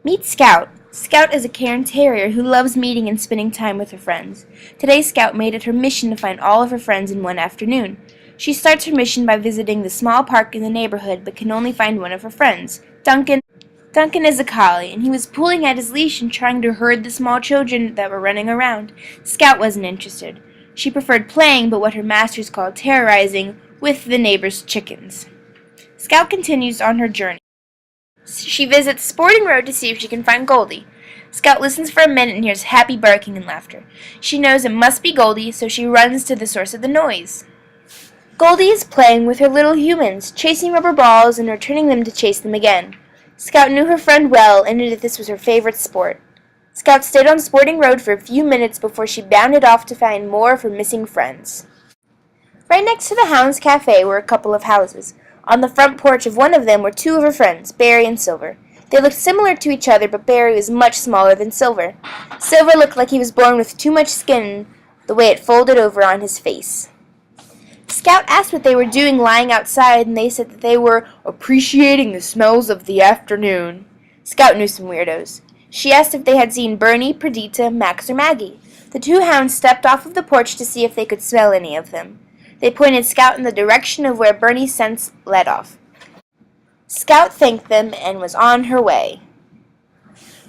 Meet Scout. Scout is a cairn terrier who loves meeting and spending time with her friends. Today, Scout made it her mission to find all of her friends in one afternoon. She starts her mission by visiting the small park in the neighborhood but can only find one of her friends, Duncan. Duncan is a collie, and he was pulling at his leash and trying to herd the small children that were running around. Scout wasn't interested. She preferred playing, but what her masters called terrorizing, with the neighbors' chickens. Scout continues on her journey. She visits Sporting Road to see if she can find Goldie. Scout listens for a minute and hears happy barking and laughter. She knows it must be Goldie, so she runs to the source of the noise. Goldie is playing with her little humans, chasing rubber balls and returning them to chase them again. Scout knew her friend well and knew that this was her favorite sport. Scout stayed on Sporting Road for a few minutes before she bounded off to find more of her missing friends. Right next to the Hound's Cafe were a couple of houses. On the front porch of one of them were two of her friends, Barry and Silver. They looked similar to each other, but Barry was much smaller than Silver. Silver looked like he was born with too much skin, the way it folded over on his face. Scout asked what they were doing lying outside, and they said that they were appreciating the smells of the afternoon. Scout knew some weirdos. She asked if they had seen Bernie, Perdita, Max, or Maggie. The two hounds stepped off of the porch to see if they could smell any of them. They pointed Scout in the direction of where Bernie's scent led off. Scout thanked them and was on her way.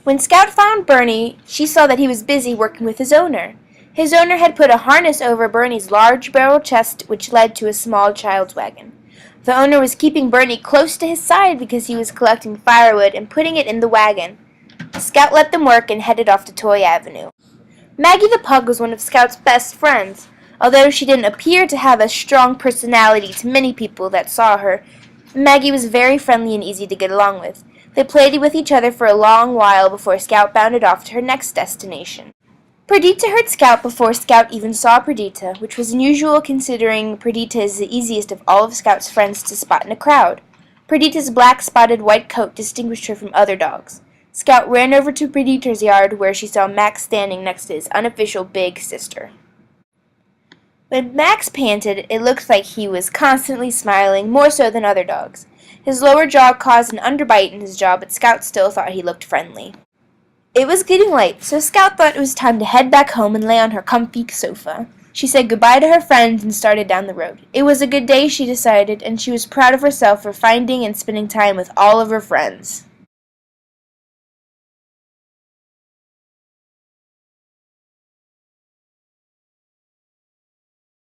When Scout found Bernie, she saw that he was busy working with his owner. His owner had put a harness over Bernie's large barrel chest, which led to a small child's wagon. The owner was keeping Bernie close to his side because he was collecting firewood and putting it in the wagon. Scout let them work and headed off to Toy Avenue. Maggie the pug was one of Scout's best friends. Although she didn't appear to have a strong personality to many people that saw her, Maggie was very friendly and easy to get along with. They played with each other for a long while before Scout bounded off to her next destination. Perdita heard Scout before Scout even saw Perdita, which was unusual considering Perdita is the easiest of all of Scout's friends to spot in a crowd. Perdita's black spotted white coat distinguished her from other dogs. Scout ran over to Perdita's yard where she saw Max standing next to his unofficial big sister. When Max panted, it looked like he was constantly smiling, more so than other dogs. His lower jaw caused an underbite in his jaw, but Scout still thought he looked friendly. It was getting late, so Scout thought it was time to head back home and lay on her comfy sofa. She said goodbye to her friends and started down the road. It was a good day, she decided, and she was proud of herself for finding and spending time with all of her friends.